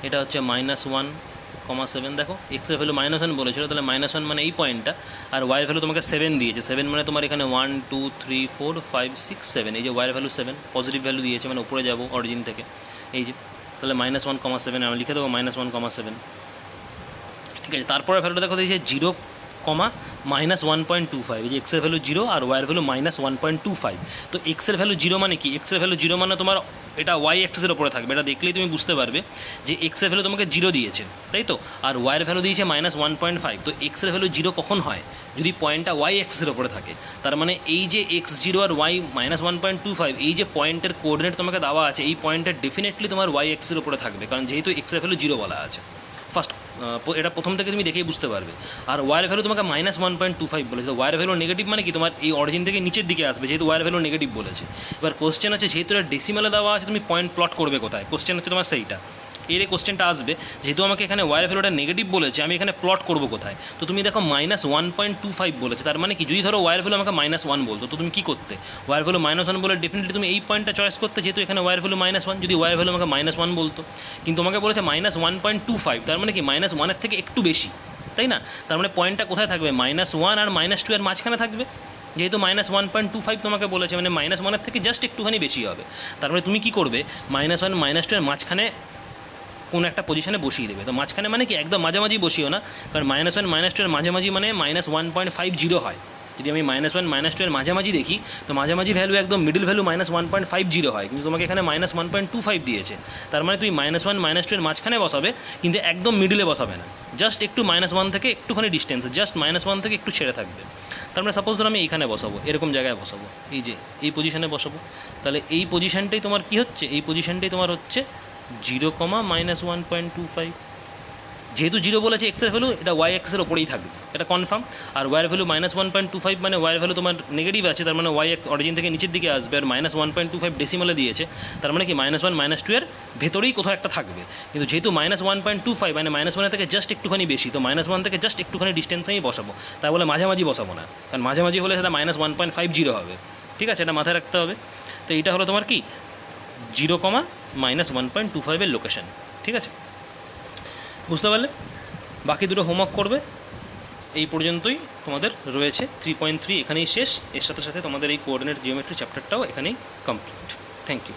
এটা হচ্ছে -1,7। দেখো এক্সের ভ্যালু -1 বলেছিল, তাহলে -1 মানে এই পয়েন্টটা, আর ওয়াইয়ের ভ্যালু তোমাকে 7 দিয়েছে, 7 মানে তোমার এখানে 1, 2, 3, 4, 5, 6, 7, এই যে ওয়াইয়ের ভ্যালু 7, পজিটিভ ভ্যালু দিয়েছে, মানে উপরে যাবো অরিজিন থেকে, এই যে, তাহলে -1,7 আমি লিখে দেবো -1,7। ঠিক আছে, তারপরে ভ্যালুটা দেখো দিয়েছে 0, -1.25, এই যে এক্সের ভ্যালু 0 আর ওয়াইয়ের ভ্যালু -1.25। তো এক্সের ভ্যালু 0 মানে কি, এক্সের ভ্যালু 0 মানে তোমার এটা ওয়াই অ্যাক্সিসের ওপরে থাকবে, এটা দেখলেই তুমি বুঝতে পারবে যে এক্সের ভ্যালু তোমাকে 0 দিয়েছে, তাই তো, আর ওয়াইয়ের ভ্যালু দিয়েছে -1.5। তো এক্সের ভ্যালু 0 কখন হয়, যদি পয়েন্টটা ওয়াই অ্যাক্সিসের ওপরে থাকে। তার মানে এই যে x0 আর y -1.25, এই যে পয়েন্টের কোঅর্ডিনেট তোমাকে দেওয়া আছে, এই পয়েন্টটা ডেফিনেটলি তোমার ওয়াই অ্যাক্সিসের ওপরে থাকবে, কারণ যেহেতু এক্সের ভ্যালু 0 বলা আছে। ফার্স্ট এটা প্রথম থেকে তুমি দেখেই বুঝতে পারবে। আর ওয়াইয়ের ভ্যালু তোমাকে -1.25 বলেছে, ওয়াইয়ের ভ্যালু নেগেটিভ মানে কি, তোমার এই অরিজিন থেকে নিচের দিকে আসবে, যেহেতু ওয়াইয়ের ভ্যালু নেগেটিভ বলেছে। এবার কোশ্চেন আছে, যেহেতু এটা ডেসিমেলে দেওয়া আছে, তুমি পয়েন্ট প্লট করবে কোথায়, কোশ্চেন হচ্ছে তোমার সেইটা। এর এই কোশ্চেনটা আসবে, যেহেতু আমাকে এখানে ওয়াইয়ের ভ্যালুটা নেগেটিভ বলেছে, আমি এখানে প্লট করবো কোথায়। তো তুমি দেখো -1.25 বলেছে, তার মানে কি, যদি ধরো ওয়াইয়ের ভ্যালু আমাকে -1 বলতো, তো তুমি কী করতে, ওয়াইয়ের ভ্যালু -1 বলে ডেফিনেটলি তুমি এই পয়েন্টটা চয়েস করতে, যেহেতু এখানে ওয়াইয়ের ভ্যালু -1, যদি ওয়াইয়ের ভ্যালু আমাকে -1 বলতো। কিন্তু আমাকে বলেছে -1.25, তার মানে কি -1 এর থেকে একটু বেশি, তাই না। তার মানে পয়েন্টটা কোথায় থাকবে, -1 আর -2 এর মাঝখানে থাকবে, যেহেতু -1.25 তোমাকে বলেছে, মানে -1 থেকে জাস্ট একটুখানি বেশি হবে। তারপরে তুমি কি করবে, -1 -2 এর মাঝখানে কোনো একটা পজিশনে বসিয়ে দেবে। তো মাঝখানে মানে কি একদম মাঝামাঝি বসিও না, কারণ -1 -2 এর মাঝামাঝি মানে -1.50 হয়। যদি আমি -1 -2 এর মাঝামাঝি দেখি, তো মাঝামাঝি ভ্যালু একদম মিডল ভ্যালু -1.50 হয়, কিন্তু তোমাকে এখানে -1.25 দিয়েছে। তার মানে তুমি -1 -2 এর মাঝখানে বসাবে, কিন্তু একদম মিডলে বসাবে না, জাস্ট একটু -1 থেকে একটুখানি ডিস্টেন্স, জাস্ট -1 থেকে একটু ছেড়ে থাকবে। তার মানে সাপোজ ধরো আমি এইখানে বসাবো, এরকম জায়গায় বসাবো, এই যে এই পজিশনে বসাবো, তাহলে এই পজিশনটাই তোমার কি হচ্ছে, এই পজিশনটাই তোমার হচ্ছে 0, -1.25। যেহেতু 0 বলেছে এক্সের ভ্যালু, এটা ওয়াই এক্সের ওপরেই থাকবে, এটা কনফার্ম। আর ওয়াইয়ের ভ্যালু -1.25 মানে ওয়াইয়ের ভ্যালু তোমার নেগেটিভ আছে, তার মানে ওয়াই অরিজিন থেকে নিচের দিকে আসবে, আর -1.25 ডেসিমালে দিয়েছে, তার মানে কি -1 -2 এর ভেতরেই কোথাও একটা থাকবে। কিন্তু যেহেতু -1.25 মানে -1 থেকে জাস্ট একটুখানি বেশি, তো -1 থেকে জাস্ট একটুখানি ডিস্টেন্সেই বসাবো, তাই বলে মাঝামাঝি বসাবো না, কারণ মাঝামাঝি হলে সেটা -1.50 হবে। ঠিক আছে, এটা মাথায় রাখতে হবে। তো এইটা হলো তোমার কি 0, -1.25 এর লোকেশন। ঠিক আছে, বুঝতে পারলে? বাকি দুটো হোমওয়ার্ক করবে, এই পর্যন্তই তোমাদের রয়েছে। 3.3 এখানেই শেষ, এর সাথে সাথে তোমাদের এই কোঅর্ডিনেট জিওমেট্রি চ্যাপ্টারটাও এখানেই কমপ্লিট। Thank you.